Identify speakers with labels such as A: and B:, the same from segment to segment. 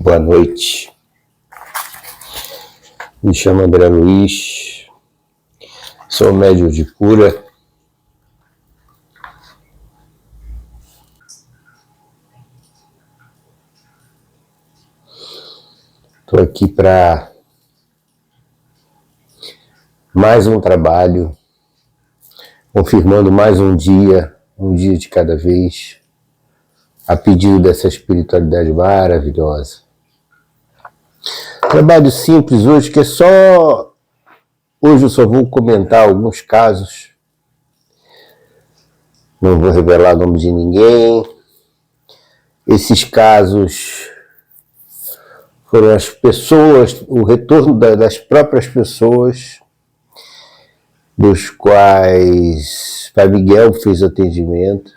A: Boa noite. Me chamo André Luiz, sou médium de cura. Estou aqui para mais um trabalho, confirmando mais um dia de cada vez, a pedido dessa espiritualidade maravilhosa. Trabalho simples hoje, que é só... Hoje eu só vou comentar alguns casos. Não vou revelar o nome de ninguém. Esses casos foram as pessoas, o retorno das próprias pessoas, dos quais Pai Miguel fez atendimento.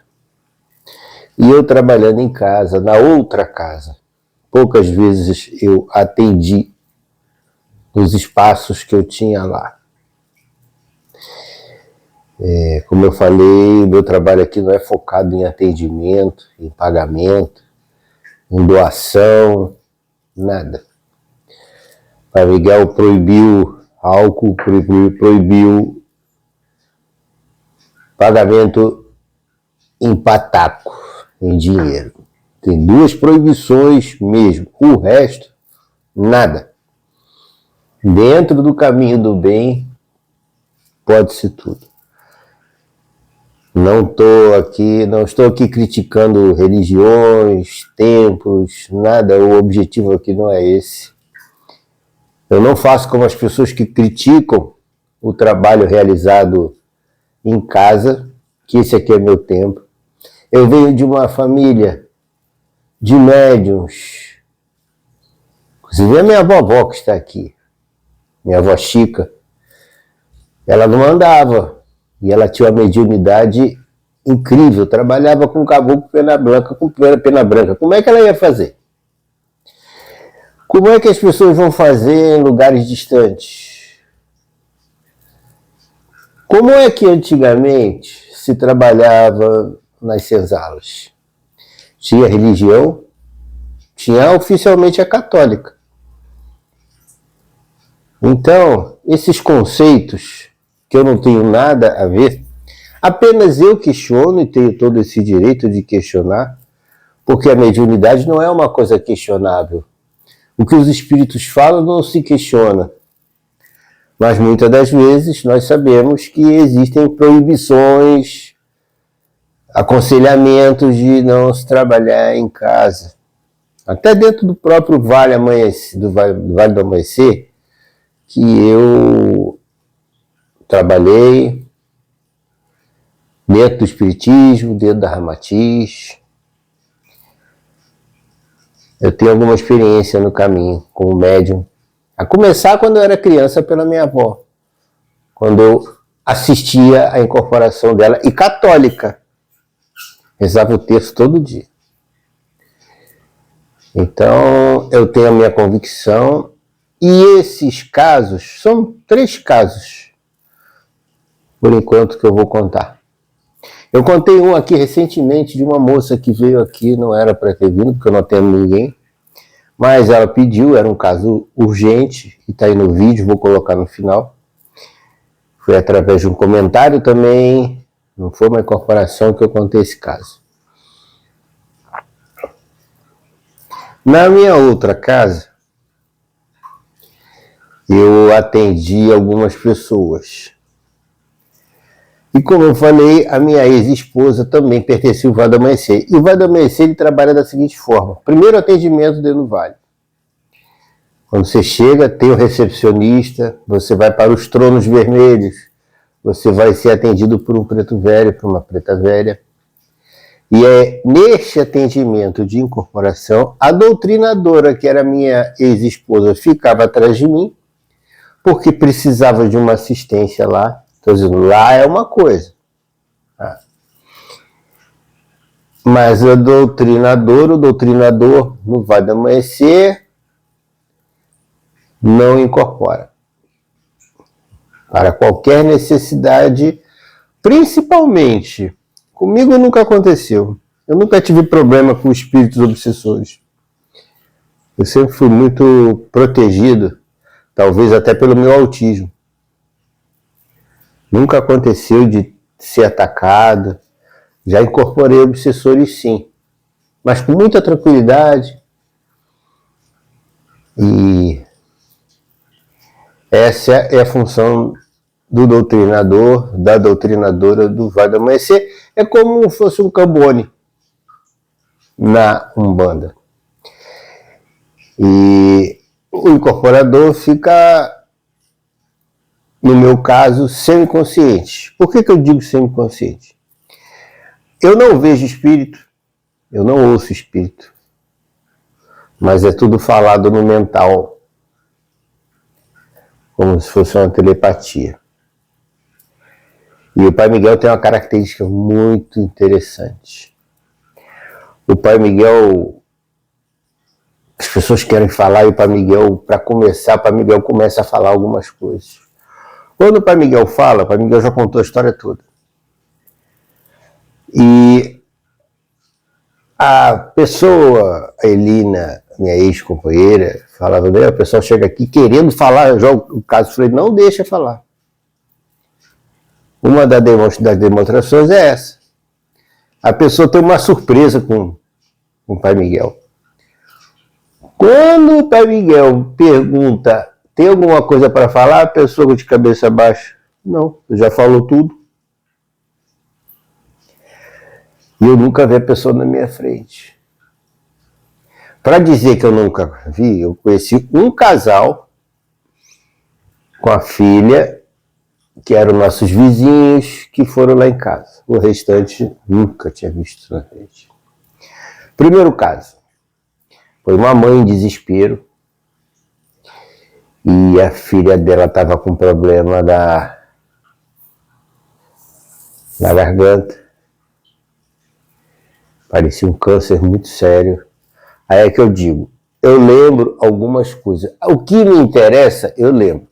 A: E eu trabalhando em casa, na outra casa. Poucas vezes eu atendi nos espaços que eu tinha lá. Como eu falei, meu trabalho aqui não é focado em atendimento, em pagamento, em doação, nada. Pai Miguel proibiu álcool, proibiu pagamento em pataco, em dinheiro. Tem duas proibições mesmo, o resto, nada. Dentro do caminho do bem, pode-se tudo. Não estou aqui criticando religiões, templos, nada, o objetivo aqui não é esse. Eu não faço como as pessoas que criticam o trabalho realizado em casa, que esse aqui é meu templo. Eu venho de uma família de médiuns, inclusive a minha vovó que está aqui, minha avó Chica, ela não andava, e ela tinha uma mediunidade incrível, trabalhava com caboclo pena branca, com pena branca. Como é que ela ia fazer? Como é que as pessoas vão fazer em lugares distantes? Como é que antigamente se trabalhava nas senzalas? Tinha religião, tinha oficialmente a católica. Então, esses conceitos que eu não tenho nada a ver, apenas eu questiono e tenho todo esse direito de questionar, porque a mediunidade não é uma coisa questionável. O que os espíritos falam não se questiona. Mas muitas das vezes nós sabemos que existem proibições, aconselhamentos de não se trabalhar em casa. Até dentro do próprio Vale do Amanhecer, que eu trabalhei dentro do espiritismo, dentro da Ramatiz. Eu tenho alguma experiência no caminho como médium. A começar quando eu era criança pela minha avó, quando eu assistia à incorporação dela, e católica. Rezava o terço todo dia. Então, eu tenho a minha convicção, e esses casos, são 3 casos, por enquanto, que eu vou contar. Eu contei um aqui recentemente de uma moça que veio aqui, não era para ter vindo, porque eu não atendo ninguém, mas ela pediu, era um caso urgente, e está aí no vídeo, vou colocar no final. Foi através de um comentário também. Não foi uma incorporação que eu contei esse caso. Na minha outra casa, eu atendi algumas pessoas. E como eu falei, a minha ex-esposa também pertencia ao Vale do Amanhecer. E o Vale do Amanhecer ele trabalha da seguinte forma. Primeiro atendimento dentro do Vale. Quando você chega, tem o recepcionista, você vai para os tronos vermelhos, você vai ser atendido por um preto velho, por uma preta velha. E é neste atendimento de incorporação, a doutrinadora, que era minha ex-esposa, ficava atrás de mim, porque precisava de uma assistência lá. Estou dizendo, lá é uma coisa. Mas a doutrinadora, o doutrinador, no Vale do Amanhecer, não incorpora. Para qualquer necessidade, principalmente, comigo nunca aconteceu. Eu nunca tive problema com espíritos obsessores. Eu sempre fui muito protegido, talvez até pelo meu autismo. Nunca aconteceu de ser atacado. Já incorporei obsessores, sim, mas com muita tranquilidade. E essa é a função do doutrinador, da doutrinadora do Vai do Amanhecer. É como se fosse um Cambone na Umbanda. E o incorporador fica, no meu caso, semiconsciente. Por que eu digo semiconsciente? Eu não vejo espírito, eu não ouço espírito, mas é tudo falado no mental, como se fosse uma telepatia. E o Pai Miguel tem uma característica muito interessante. O Pai Miguel, as pessoas querem falar e o Pai Miguel, para começar, o Pai Miguel começa a falar algumas coisas. Quando o Pai Miguel fala, o Pai Miguel já contou a história toda. E a pessoa, a Elina, minha ex-companheira, falava, o pessoal chega aqui querendo falar, já o caso, eu falei, não deixa falar. Uma das demonstrações é essa. A pessoa tem uma surpresa com o Pai Miguel. Quando o Pai Miguel pergunta, tem alguma coisa para falar? A pessoa de cabeça baixa, não, já falou tudo. E eu nunca vi a pessoa na minha frente. Para dizer que eu nunca vi, eu conheci um casal com a filha, que eram nossos vizinhos, que foram lá em casa. O restante nunca tinha visto na frente. Primeiro caso, foi uma mãe em desespero, e a filha dela estava com problema na garganta. Parecia um câncer muito sério. Aí é que eu digo, eu lembro algumas coisas. O que me interessa, eu lembro.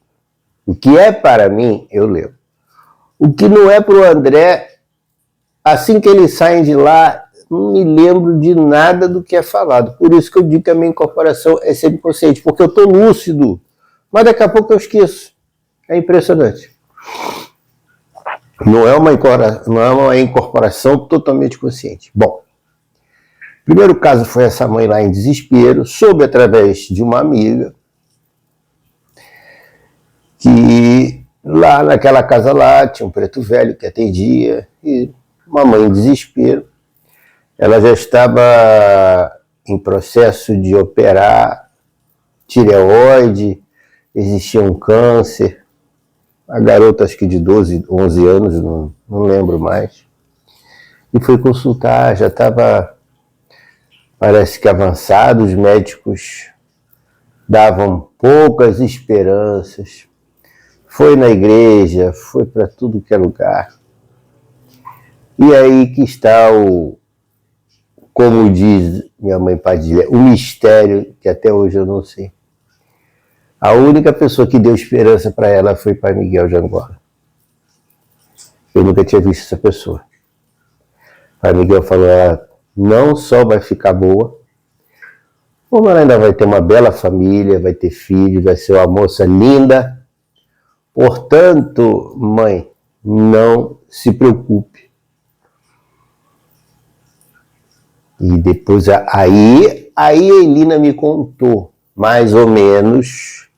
A: O que é para mim, eu lembro. O que não é para o André, assim que eles saem de lá, não me lembro de nada do que é falado. Por isso que eu digo que a minha incorporação é sempre consciente, porque eu estou lúcido, mas daqui a pouco eu esqueço. É impressionante. Não é uma incorporação totalmente consciente. Bom, o primeiro caso foi essa mãe lá em desespero, soube através de uma amiga, que lá naquela casa lá tinha um preto velho que atendia, e uma mãe em desespero. Ela já estava em processo de operar tireoide, existia um câncer. A garota, acho que de 12, 11 anos, não lembro mais. E foi consultar, já estava, parece que avançado, os médicos davam poucas esperanças. Foi na igreja, foi para tudo que é lugar. E aí que está como diz minha mãe Padilha, o mistério que até hoje eu não sei. A única pessoa que deu esperança para ela foi Pai Miguel de Angola. Eu nunca tinha visto essa pessoa. Pai Miguel falou, ela não só vai ficar boa, como ela ainda vai ter uma bela família, vai ter filho, vai ser uma moça linda. Portanto, mãe, não se preocupe. E depois, aí a Elina me contou, mais ou menos,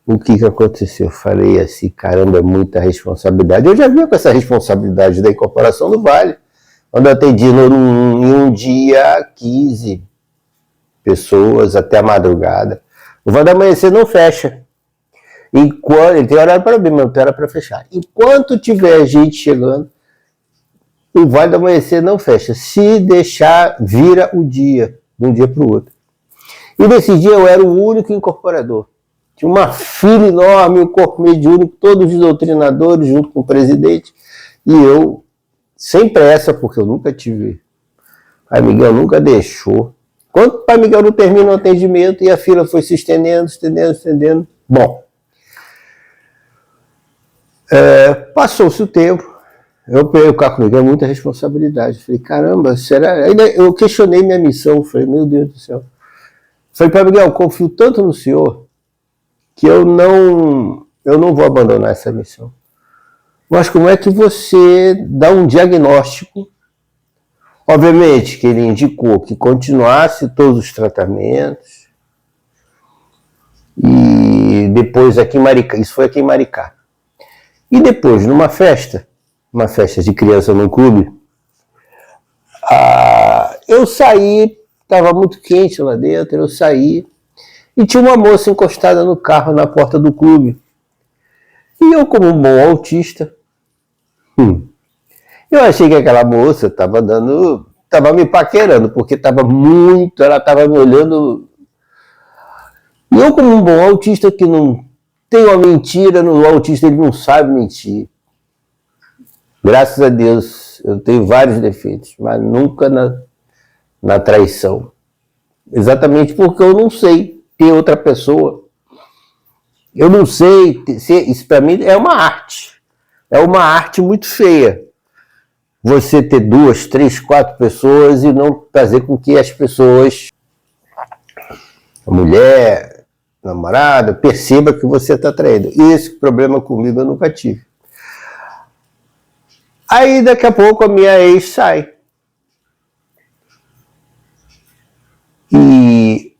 A: o que aconteceu. Eu falei assim, caramba, é muita responsabilidade. Eu já vi com essa responsabilidade da incorporação do Vale, quando eu atendi em um dia 15 pessoas até a madrugada. O Vai do Amanhecer não fecha. Ele tem horário para abrir, mas não tem horário para fechar. Enquanto tiver gente chegando, o Vai do Amanhecer não fecha. Se deixar, vira o dia, de um dia para o outro. E nesse dia eu era o único incorporador. Tinha uma fila enorme, um corpo mediúnico, todos os doutrinadores junto com o presidente. E eu, sem pressa, porque eu nunca tive. Pai Miguel nunca deixou. Quando o Pai Miguel não termina o atendimento e a fila foi se estendendo. Bom, passou-se o tempo. Eu peguei o Caco Miguel, muita responsabilidade. Falei, caramba, será? Ainda eu questionei minha missão. Falei, meu Deus do céu. Falei, Pai Miguel, confio tanto no senhor que eu não vou abandonar essa missão. Mas como é que você dá um diagnóstico? Obviamente que ele indicou que continuasse todos os tratamentos. E depois aqui em Maricá, isso foi aqui em Maricá. E depois, numa festa, uma festa de criança no clube, eu saí, estava muito quente lá dentro, eu saí, e tinha uma moça encostada no carro na porta do clube. E eu, como um bom autista, eu achei que aquela moça estava me paquerando, porque ela estava me olhando. E eu, como um bom autista que não tem uma mentira, o autista ele não sabe mentir. Graças a Deus, eu tenho vários defeitos, mas nunca na traição. Exatamente porque eu não sei ter outra pessoa. Eu não sei, isso para mim é uma arte. É uma arte muito feia. Você ter 2, 3, 4 pessoas e não fazer com que as pessoas, a mulher, a namorada, perceba que você está traindo. E esse problema comigo eu nunca tive. Aí daqui a pouco a minha ex sai. E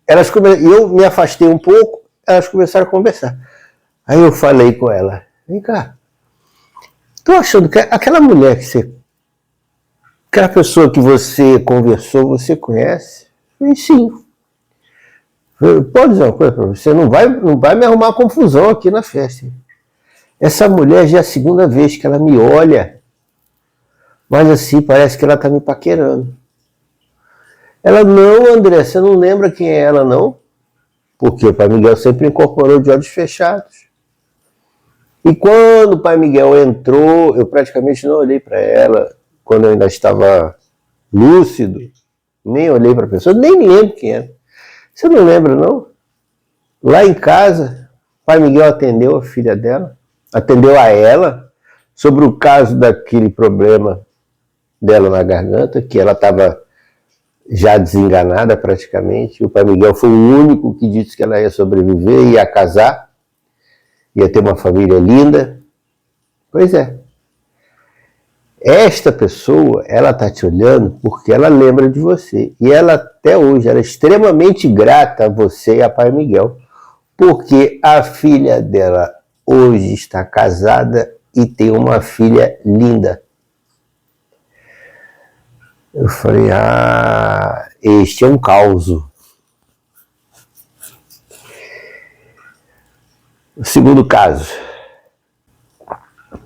A: eu me afastei um pouco, elas começaram a conversar. Aí eu falei com ela, vem cá, tô achando que aquela mulher aquela pessoa que você conversou, você conhece? Eu falei, sim. Pode dizer uma coisa para você, não vai me arrumar confusão aqui na festa. Essa mulher já é a segunda vez que ela me olha, mas assim, parece que ela tá me paquerando. Ela, não, André, você não lembra quem é ela, não? Porque o Pai Miguel sempre incorporou de olhos fechados. E quando o Pai Miguel entrou, eu praticamente não olhei para ela, quando eu ainda estava lúcido, nem olhei para a pessoa, nem me lembro quem era. Você não lembra, não? Lá em casa, o Pai Miguel atendeu a filha dela, atendeu a ela, sobre o caso daquele problema dela na garganta, que ela estava já desenganada praticamente. O Pai Miguel foi o único que disse que ela ia sobreviver, ia casar, ia ter uma família linda. Pois é. Esta pessoa, ela está te olhando porque ela lembra de você. E ela até hoje, ela é extremamente grata a você e a Pai Miguel, porque a filha dela hoje está casada e tem uma filha linda. Eu falei, este é um caos. O segundo caso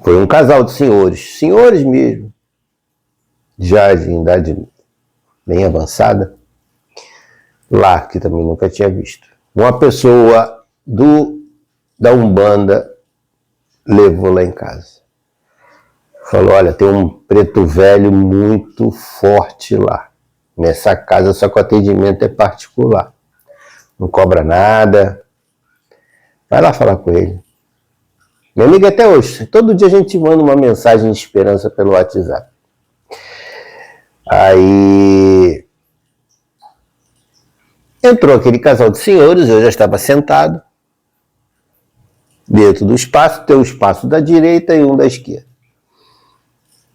A: foi um casal de senhores mesmo, já de idade bem avançada, lá, que também nunca tinha visto. Uma pessoa da Umbanda levou lá em casa. Falou, olha, tem um preto velho muito forte lá. Nessa casa, só que o atendimento é particular. Não cobra nada. Vai lá falar com ele. Minha amiga, até hoje, todo dia a gente manda uma mensagem de esperança pelo WhatsApp. Aí entrou aquele casal de senhores, eu já estava sentado dentro do espaço, tem um espaço da direita e um da esquerda.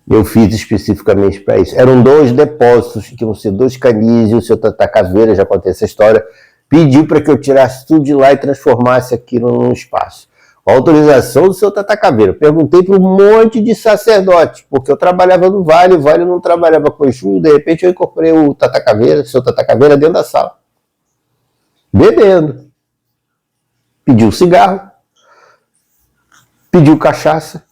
A: Eu fiz especificamente para isso. Eram 2 depósitos, que iam ser 2 canis, e o seu Tata Caveira, já contei essa história, pediu para que eu tirasse tudo de lá e transformasse aquilo num espaço. Com a autorização do seu Tata Caveira. Perguntei para um monte de sacerdotes, porque eu trabalhava no Vale, o Vale não trabalhava com Exu, de repente eu incorporei o Tata Caveira, o seu Tata Caveira dentro da sala. Bebendo. Pediu cigarro, pediu cachaça.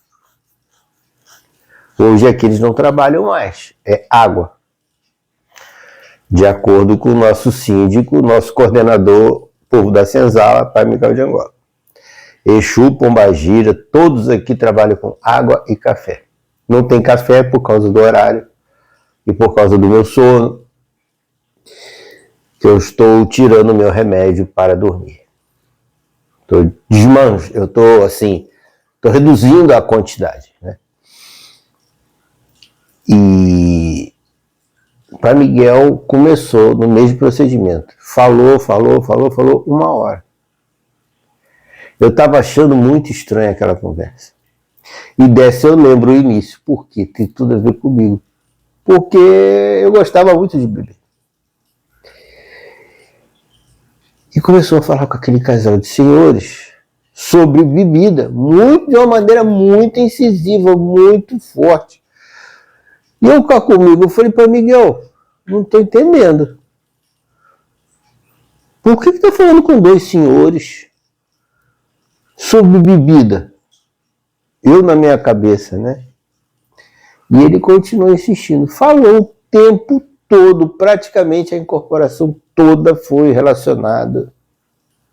A: Hoje aqui eles não trabalham mais, é água. De acordo com o nosso síndico, nosso coordenador, povo da Senzala, Pai Miguel de Angola. Exu, Pombagira, todos aqui trabalham com água e café. Não tem café por causa do horário e por causa do meu sono, que eu estou tirando o meu remédio para dormir. Eu estou assim, estou reduzindo a quantidade, né? E Pai Miguel começou no mesmo procedimento. Falou 1 hora. Eu estava achando muito estranha aquela conversa. E dessa eu lembro o início. Por quê? Tem tudo a ver comigo. Porque eu gostava muito de beber. E começou a falar com aquele casal de senhores sobre bebida, de uma maneira muito incisiva, muito forte. E eu cá comigo, eu falei para Miguel, não estou entendendo. Por que está falando com dois senhores sobre bebida? Eu na minha cabeça, né? E ele continuou insistindo. Falou o tempo todo, praticamente a incorporação toda foi relacionada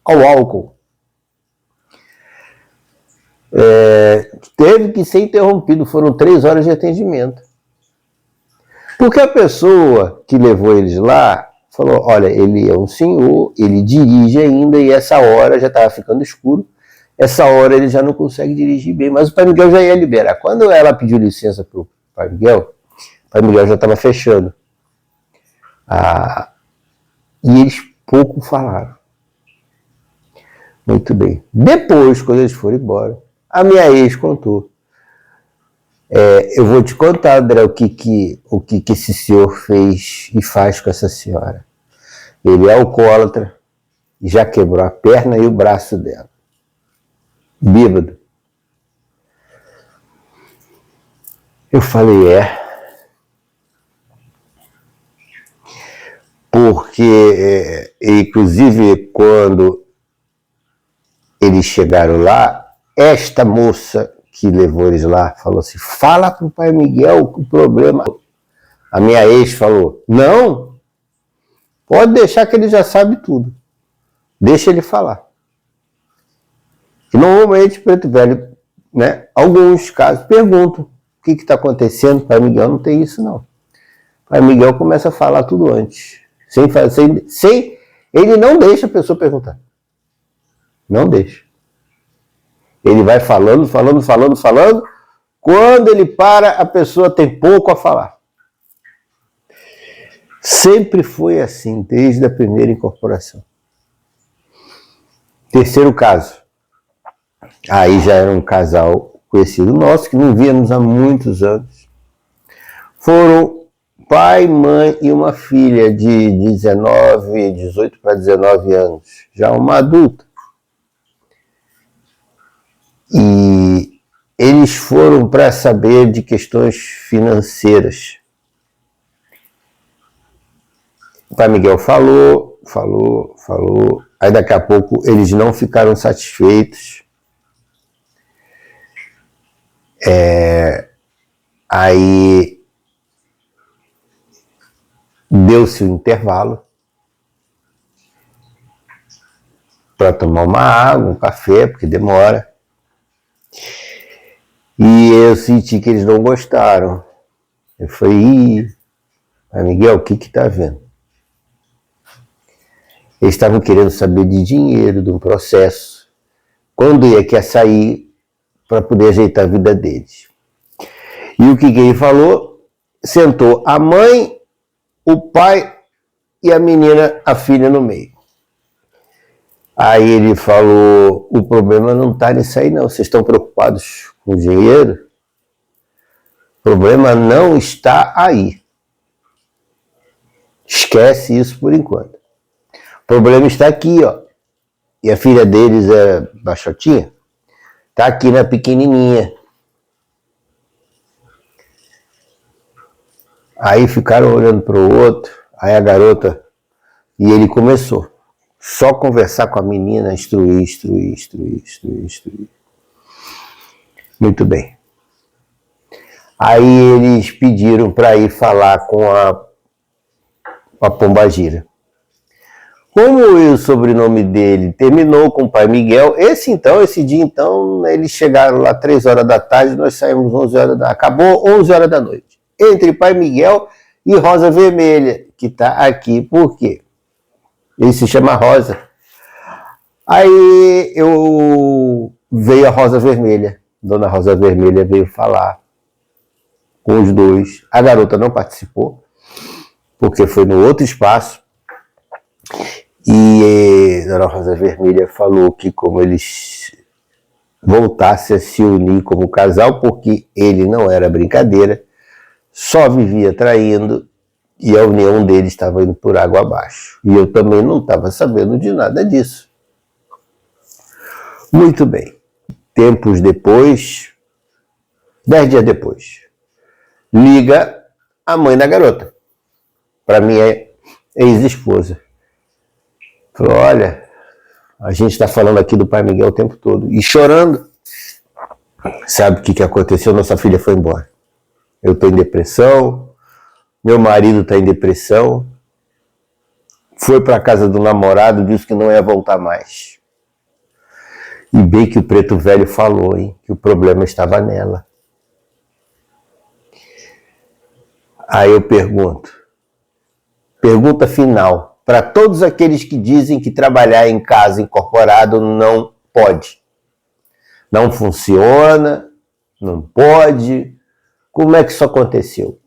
A: ao álcool. Teve que ser interrompido, foram 3 horas de atendimento. Porque a pessoa que levou eles lá falou, olha, ele é um senhor, ele dirige ainda e essa hora já estava ficando escuro, essa hora ele já não consegue dirigir bem, mas o Pai Miguel já ia liberar. Quando ela pediu licença para o Pai Miguel já estava fechando. E eles pouco falaram. Muito bem. Depois, quando eles foram embora, a minha ex contou. Eu vou te contar, André, o que esse senhor fez e faz com essa senhora. Ele é alcoólatra, já quebrou a perna e o braço dela. Bêbado. Eu falei, porque, inclusive, quando eles chegaram lá, esta moça que levou eles lá falou assim, fala pro Pai Miguel o problema. A minha ex falou, não, pode deixar que ele já sabe tudo. Deixa ele falar. E normalmente, Preto Velho, né, alguns casos perguntam o que está acontecendo. Pai Miguel não tem isso, não. Pai Miguel começa a falar tudo antes. Ele não deixa a pessoa perguntar. Não deixa. Ele vai falando. Quando ele para, a pessoa tem pouco a falar. Sempre foi assim, desde a primeira incorporação. Terceiro caso. Aí já era um casal conhecido nosso, que não víamos há muitos anos. Foram pai, mãe e uma filha de 18 para 19 anos, já uma adulta. E eles foram para saber de questões financeiras. O Pai Miguel falou. Aí daqui a pouco eles não ficaram satisfeitos. Aí deu-se um intervalo para tomar uma água, um café, porque demora. E eu senti que eles não gostaram. Eu falei, Pai Miguel, o que está vendo? Eles estavam querendo saber de dinheiro, de um processo. Quando ia sair para poder ajeitar a vida deles. E o que ele falou? Sentou a mãe, o pai e a menina, a filha no meio. Aí ele falou, o problema não está nisso aí não, vocês estão preocupados com o dinheiro? O problema não está aí. Esquece isso por enquanto. O problema está aqui, ó. E a filha deles é baixotinha? Está aqui na pequenininha. Aí ficaram olhando para o outro, aí a garota, e ele começou. Só conversar com a menina, instruir. Muito bem. Aí eles pediram para ir falar com a Pombagira. Como o sobrenome dele terminou com o Pai Miguel, esse dia então, eles chegaram lá 3 horas da tarde, nós saímos 11 horas da... Acabou 11 horas da noite. Entre Pai Miguel e Rosa Vermelha, que está aqui. Por quê? Ele se chama Rosa. Aí veio a Rosa Vermelha. Dona Rosa Vermelha veio falar com os dois. A garota não participou. porque foi no outro espaço, e Dona Rosa Vermelha falou que como eles voltassem a se unir como casal, porque ele não era brincadeira, só vivia traindo, e a união deles estava indo por água abaixo. E eu também não estava sabendo de nada disso. Muito bem. Tempos depois, 10 dias depois, liga a mãe da garota, para minha ex-esposa. Falou, olha, a gente está falando aqui do pai Miguel o tempo todo. E chorando. Sabe o que aconteceu? Nossa filha foi embora. Eu estou em depressão, meu marido está em depressão, foi para a casa do namorado, disse que não ia voltar mais. E bem que o preto velho falou, hein, que o problema estava nela. Aí eu pergunta final, para todos aqueles que dizem que trabalhar em casa incorporado não pode, não funciona, não pode, como é que isso aconteceu?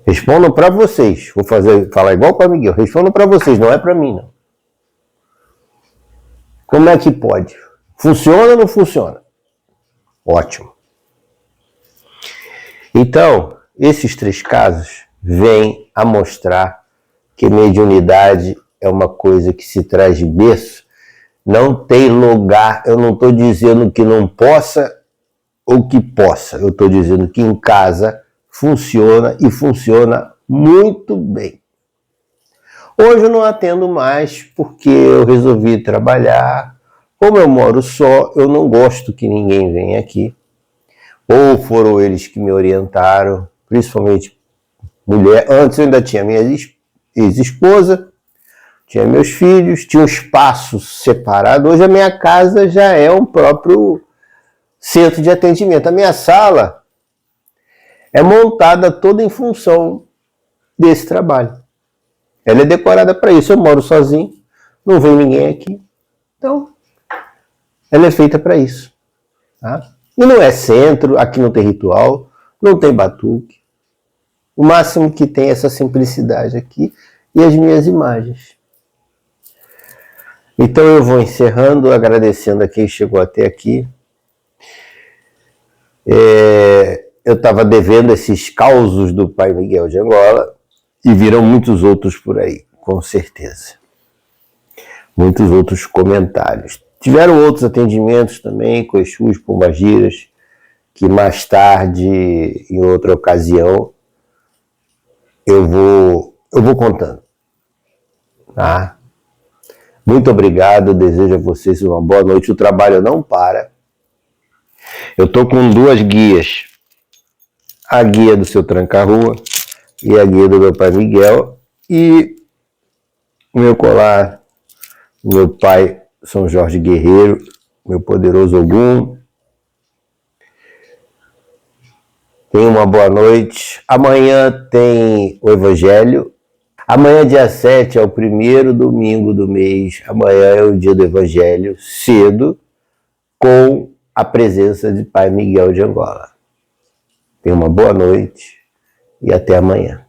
A: Respondam para vocês, vou falar igual para Miguel, respondam para vocês, não é para mim não. Como é que pode? Funciona ou não funciona? Ótimo. Então, esses 3 casos vêm a mostrar que mediunidade é uma coisa que se traz de berço, não tem lugar, eu não estou dizendo que não possa ou que possa, eu estou dizendo que em casa funciona e funciona muito bem. Hoje eu não atendo mais porque eu resolvi trabalhar. Como eu moro só, eu não gosto que ninguém venha aqui. Ou foram eles que me orientaram, principalmente mulher. Antes eu ainda tinha minha ex-esposa, tinha meus filhos, tinha um espaço separado. Hoje a minha casa já é um próprio centro de atendimento. A minha sala é montada toda em função desse trabalho. Ela é decorada para isso. Eu moro sozinho, não vem ninguém aqui. Então, ela é feita para isso. Tá? E não é centro, aqui não tem ritual, não tem batuque. O máximo que tem é essa simplicidade aqui e as minhas imagens. Então eu vou encerrando, agradecendo a quem chegou até aqui. Eu estava devendo esses causos do pai Miguel de Angola e virão muitos outros por aí, com certeza. Muitos outros comentários. Tiveram outros atendimentos também com Exus, Pombagiras, que mais tarde, em outra ocasião, eu vou contando. Tá? Muito obrigado, desejo a vocês uma boa noite. O trabalho não para. Eu estou com 2 guias. A guia do seu Tranca-Rua e a guia do meu pai Miguel. E o meu colar, o meu pai São Jorge Guerreiro, meu poderoso Ogum. Tenha uma boa noite. Amanhã tem o Evangelho. Amanhã, dia 7, é o primeiro domingo do mês. Amanhã é o dia do Evangelho, cedo, com a presença de pai Miguel de Angola. Tenha uma boa noite e até amanhã.